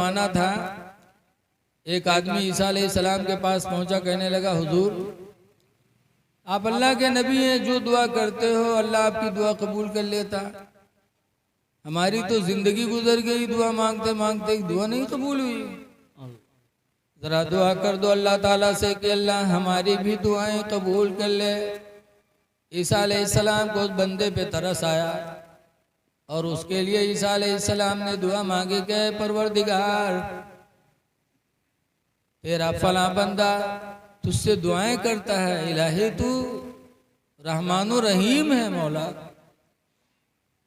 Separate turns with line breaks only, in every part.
ज़माना था, एक आदमी ईसा अलैहिस्सलाम के पास पहुंचा, कहने लगा हुजूर आप अल्लाह के नबी हैं, जो दुआ करते हो अल्लाह आपकी दुआ कबूल कर लेता। हमारी तो जिंदगी गुजर गई दुआ मांगते मांगते, दुआ नहीं कबूल हुई। जरा दुआ कर दो अल्लाह ताला से कि अल्लाह हमारी भी दुआएं कबूल कर ले। ईसा अलैहिस्सलाम को उस बंदे पे तरस आया और उसके लिए ईसा अलैहिस्सलाम ने दुआ मांगी कि परवरदिगार तेरा फला बंदा तुझसे दुआएं करता है, इलाही तू रहमानो रहीम है, मौला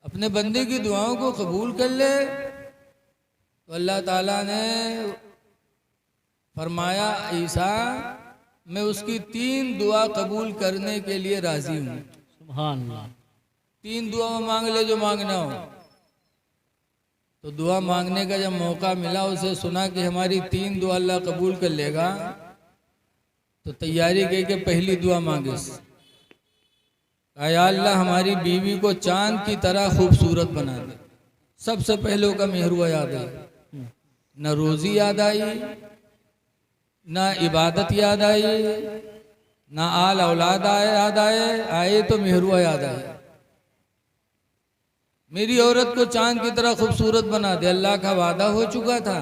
अपने बंदे की दुआओं को कबूल कर ले। तो अल्लाह ताला ने फरमाया ईसा मैं उसकी 3 दुआ कबूल करने के लिए राजी हूँ। सुभान अल्लाह। 3 दुआ मांग ले जो मांगना हो। तो दुआ मांगने का जब मौका मिला, उसे सुना कि हमारी 3 दुआ अल्लाह कबूल कर लेगा, तो तैयारी की कि पहली दुआ मांगे, या अल्लाह हमारी बीवी को चांद की तरह खूबसूरत बना दे। सबसे पहले का मेहरुआ याद आई, न रोजी याद आई, ना इबादत याद आई, ना आल औलाद याद आए तो मेहरुआ याद आए। मेरी औरत को चांद की तरह खूबसूरत बना दे। अल्लाह का वादा हो चुका था,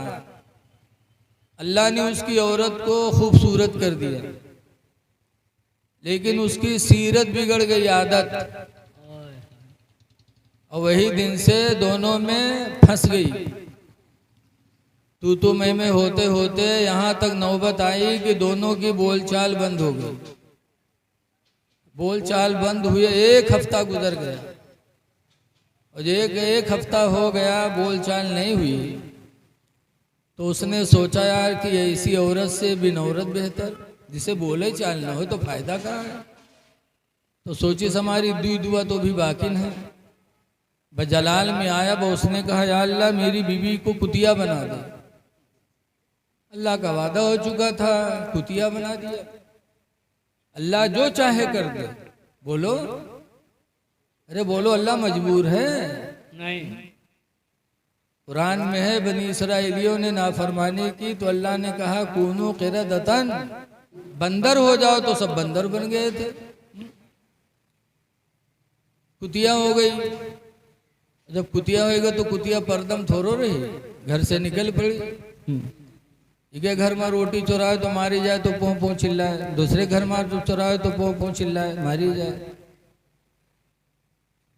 अल्लाह ने उसकी औरत को खूबसूरत कर दिया, लेकिन उसकी सीरत बिगड़ गई, आदत, और वही दिन से दोनों में फंस गई। तू मैं होते होते यहाँ तक नौबत आई कि दोनों की बोलचाल बंद हो गई। बोलचाल बंद हुए 1 हफ्ता गुजर गया, और एक हफ्ता हो गया बोलचाल नहीं हुई, तो उसने सोचा यार कि ऐसी औरत से बिन औरत बेहतर, जिसे बोले चाल ना हो तो फायदा कहाँ है। तो सोची हमारी दुआ तो भी बाकी है। बजलाल में आया, उसने कहा या अल्लाह मेरी बीवी को कुतिया बना दे। अल्लाह का वादा हो चुका था, कुतिया बना दिया। अल्लाह जो चाहे कर दे। बोलो, अरे बोलो, अल्लाह मजबूर है नहीं। कुरान में है बनी इसराइलियों ने नाफरमानी की तो अल्लाह ने कहा कूनू क़िरदतन, बंदर हो जाओ, तो सब बंदर बन गए थे, कुतिया हो गई। जब कुतिया होएगा तो कुतिया परदम थोड़ो रही, घर से निकल पड़ी। एक घर में रोटी चुराए तो मारी जाए तो पों पों चिल्लाए, दूसरे घर में चुराए तो पों पों चिल्लाए, मारी जाए।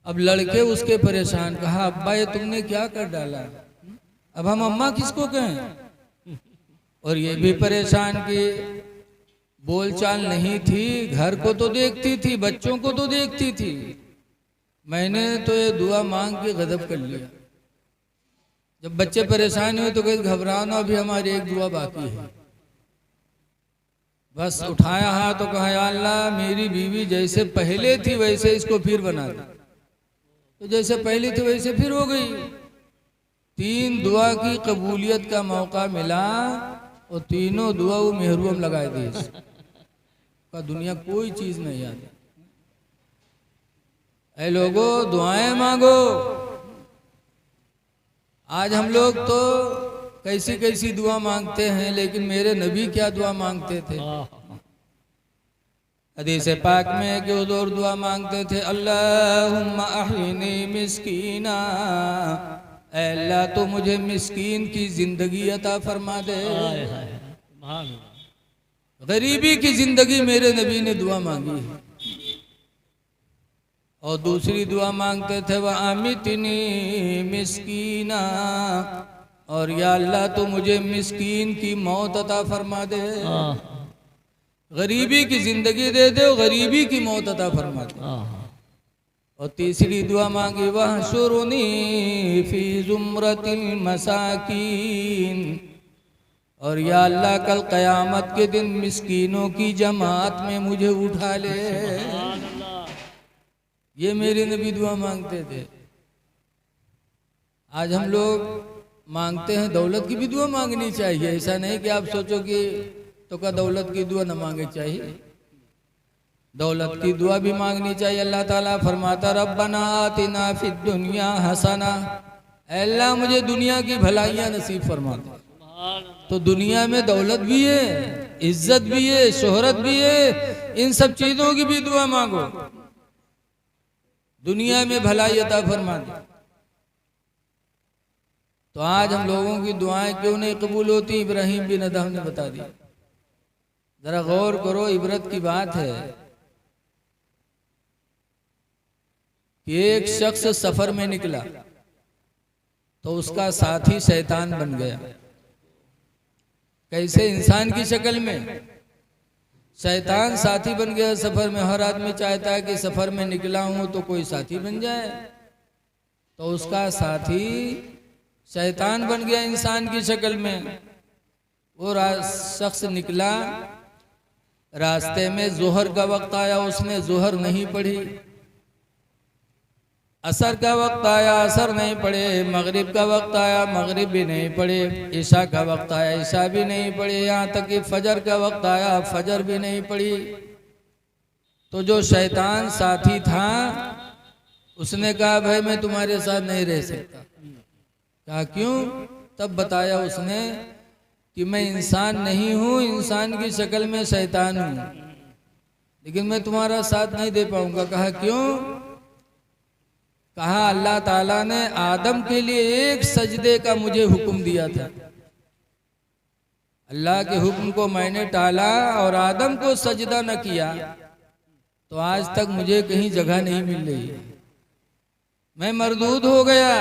अब लड़के उसके परेशान, कहा अब्बा ये तुमने क्या कर डाला, अब हम अम्मा किसको कहें। और ये भी परेशान कि बोलचाल नहीं थी, घर को तो देखती थी, बच्चों को तो देखती थी। मैंने तो ये दुआ मांग के गजब कर लिया। जब बच्चे परेशान हुए तो कहीं घबराना, अभी हमारी एक दुआ बाकी है। बस उठाया हाथ तो कहा या अल्लाह मेरी बीवी जैसे पहले थी वैसे इसको फिर बना दे। तो जैसे पहली थी वैसे फिर हो गई। 3 दुआ की कबूलियत का मौका मिला और तीनों दुआ वो मेहरूम लगाए दी। का दुनिया कोई चीज नहीं याद। ऐ लोगों दुआएं मांगो। आज हम लोग तो कैसी कैसी दुआ मांगते हैं, लेकिन मेरे नबी क्या दुआ मांगते थे। हदीस पाक में है कि हुजूर दुआ मांगते थे अल्लाहुम्मा अहयिनी मिस्कीना, ऐ अल्लाह तो मुझे मिस्कीन की जिंदगी अता फरमा दे। गरीबी की जिंदगी मेरे नबी ने दुआ मांगी है। और दूसरी दुआ मांगते थे वह आमितनी मिस्कीना, और या अल्लाह तो मुझे मिस्कीन की मौत अता फरमा दे। गरीबी की जिंदगी दे दे, गरीबी की मौत अता फरमा दे। और तीसरी दुआ मांगी वह शुरुनी फी जुमरतिल मसाकीन, और या अल्लाह कल कयामत के दिन मिस्कीनों की जमात में मुझे उठा ले। ये मेरे नबी दुआ मांगते थे। आज हम लोग मांगते हैं दौलत की भी दुआ मांगनी चाहिए। ऐसा नहीं कि आप सोचो कि तो का दौलत की दुआ न मांगे चाहिए, दौलत की दुआ भी मांगनी चाहिए। अल्लाह ताला फरमाता रब्बना आतिना फिद दुनिया हसना, अल्लाह मुझे दुनिया की भलाइयाँ नसीब फरमा दे। तो दुनिया में दौलत भी है, इज्जत भी है, शोहरत भी है, इन सब चीजों की भी दुआ मांगो, दुनिया में भलाई अता फरमा दे। तो आज हम लोगों की दुआएं क्यों नहीं कबूल होती, इब्राहिम बिन अदहम ने बता दिया। जरा गौर करो, इबरत की बात है कि एक शख्स सफर में निकला तो उसका साथी शैतान बन गया। कैसे? इंसान की शक्ल में शैतान साथी बन गया सफर में। हर आदमी चाहता है कि सफर में निकला हूं तो कोई साथी बन जाए, तो उसका साथी शैतान बन गया इंसान की शक्ल में। वो शख्स निकला, रास्ते में जोहर का वक्त आया, उसने जोहर नहीं पढ़ी। असर का वक्त आया, असर नहीं पढ़े। मगरिब का वक्त आया, मगरिब भी नहीं पढ़े। ईशा का वक्त आया, ईशा भी नहीं पढ़े। यहाँ तक कि फजर का वक्त आया, फजर भी नहीं पढ़ी। तो जो शैतान साथी था उसने कहा भाई मैं तुम्हारे साथ नहीं रह सकता। कहा क्यों? तब बताया उसने कि मैं इंसान नहीं हूँ, इंसान की शक्ल में शैतान हूँ, लेकिन मैं तुम्हारा साथ नहीं दे पाऊंगा। कहा क्यों? कहा अल्लाह ताला ने आदम के लिए एक सजदे का मुझे हुक्म दिया था। अल्लाह के हुक्म को मैंने टाला और आदम को सजदा न किया, तो आज तक मुझे कहीं जगह नहीं मिल रही है। मैं मरदूद हो गया,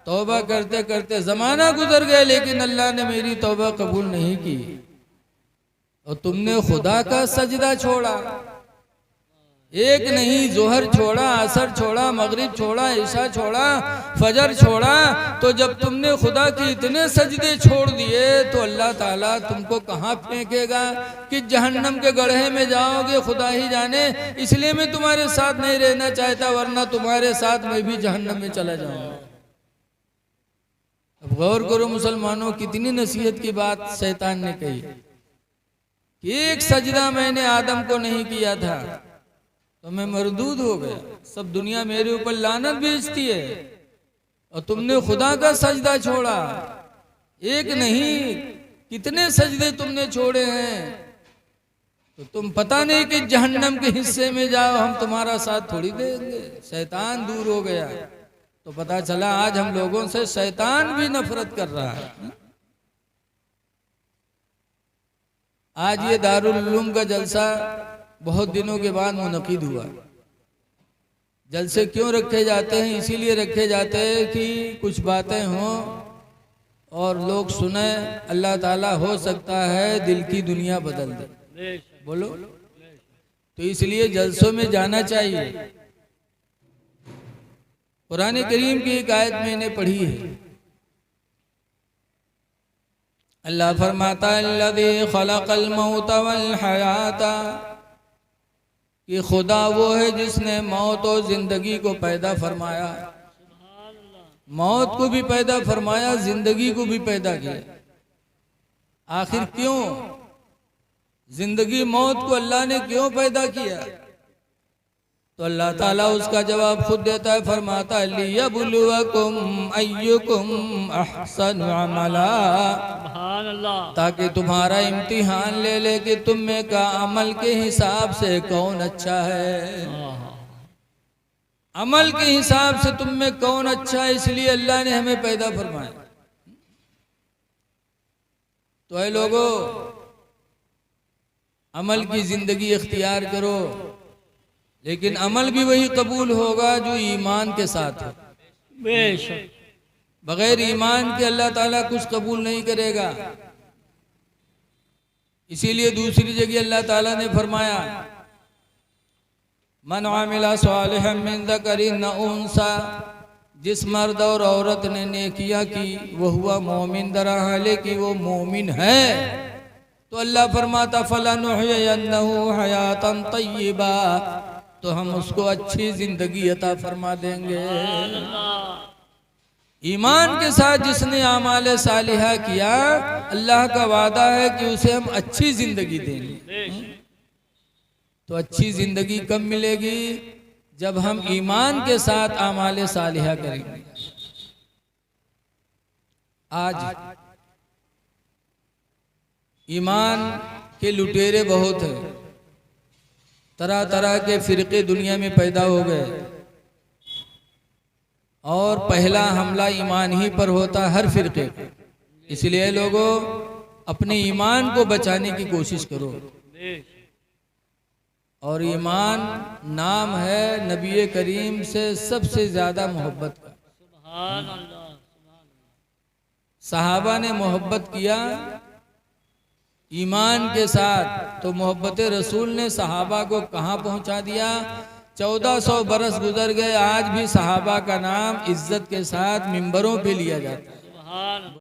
तौबा करते करते जमाना गुजर गया, लेकिन अल्लाह ने मेरी तौबा कबूल नहीं की। और तुमने खुदा का सजदा छोड़ा, एक नहीं, जोहर छोड़ा, असर छोड़ा, मगरिब छोड़ा, ईशा छोड़ा, फजर छोड़ा। तो जब तुमने खुदा के इतने सजदे छोड़ दिए तो अल्लाह ताला तुमको कहाँ फेंकेगा कि जहन्नम के गड्ढे में जाओगे, खुदा ही जाने। इसलिए मैं तुम्हारे साथ नहीं रहना चाहता, वरना तुम्हारे साथ मैं भी जहन्नम में चला जाऊंगा। अब गौर करो मुसलमानों, कितनी नसीहत की बात शैतान ने कही कि एक सजदा मैंने आदम को नहीं किया था तो मैं मरदूद हो गया, सब दुनिया मेरे ऊपर लानत भेजती है, और तुमने खुदा का सजदा छोड़ा। एक नहीं, कितने सजदे तुमने छोड़े हैं। तो तुम पता नहीं कि जहन्नम के हिस्से में जाओ, हम तुम्हारा साथ थोड़ी देंगे। शैतान दूर हो गया तो पता चला आज हम लोगों से शैतान भी नफरत कर रहा है। आज ये दारुल उलूम का जलसा बहुत दिनों के बाद मुनक़िद हुआ। जलसे क्यों रखे जाते हैं? इसीलिए रखे जाते हैं कि कुछ बातें हों और लोग सुने। अल्लाह ताला हो सकता है दिल की दुनिया बदल दे, बोलो। तो इसलिए जलसों में जाना चाहिए। कुरान करीम की एक आयत मैंने पढ़ी है, अल्लाह फरमाता है अल्लज़ी खलक़ल मौत वल हयाता, कि खुदा वो है जिसने मौत और जिंदगी को पैदा फरमाया। मौत को भी पैदा फरमाया, जिंदगी को भी पैदा किया। आखिर क्यों? जिंदगी मौत को अल्लाह ने क्यों पैदा किया? तो अल्लाह ताला उसका जवाब खुद देता है, फरमाता है लियब्लुवकुम अय्युकुम अहसनु अमला, ताकि तुम्हारा इम्तिहान ले ले कि तुम में का अमल के हिसाब से कौन अच्छा है। अमल के हिसाब से तुम में कौन अच्छा है, इसलिए अल्लाह ने हमें पैदा फरमाया। तो ऐ लोगों, अमल की जिंदगी इख्तियार करो, लेकिन अमल भी वही कबूल होगा जो ईमान के साथ है। बेशक बगैर ईमान के अल्लाह ताला कुछ कबूल नहीं करेगा। इसीलिए दूसरी जगह अल्लाह ताला ने फरमाया मन आमिला सालिहन मिन ज़करिन व उन्सा, जिस मर्द और औरत ने नेकियां की वह हुआ मोमिन, दरा हाले कि वो मोमिन है, तो अल्लाह फरमाता फलनुहयिन्नहु हयातन तय्यिबा, तो हम उसको अच्छी जिंदगी अता फरमा देंगे। ईमान के साथ जिसने आमाल सालिहा किया, अल्लाह का वादा है कि उसे हम अच्छी जिंदगी देंगे। तो अच्छी जिंदगी कब मिलेगी? जब हम ईमान के साथ आमाल सालिहा करेंगे। आज ईमान के लुटेरे बहुत हैं, तरह तरह के फिरके दुनिया में पैदा हो गए और पहला हमला ईमान ही पर होता हर फिरके का। इसलिए लोगों अपने ईमान को बचाने की कोशिश करो। और ईमान नाम है नबी करीम से सबसे ज्यादा मोहब्बत का। सहाबा ने मोहब्बत किया ईमान के साथ, तो मोहब्बत रसूल ने सहाबा को कहाँ पहुंचा दिया। 1400 बरस गुजर गए, आज भी सहाबा का नाम इज्जत के साथ मिंबरों पे लिया जाता है।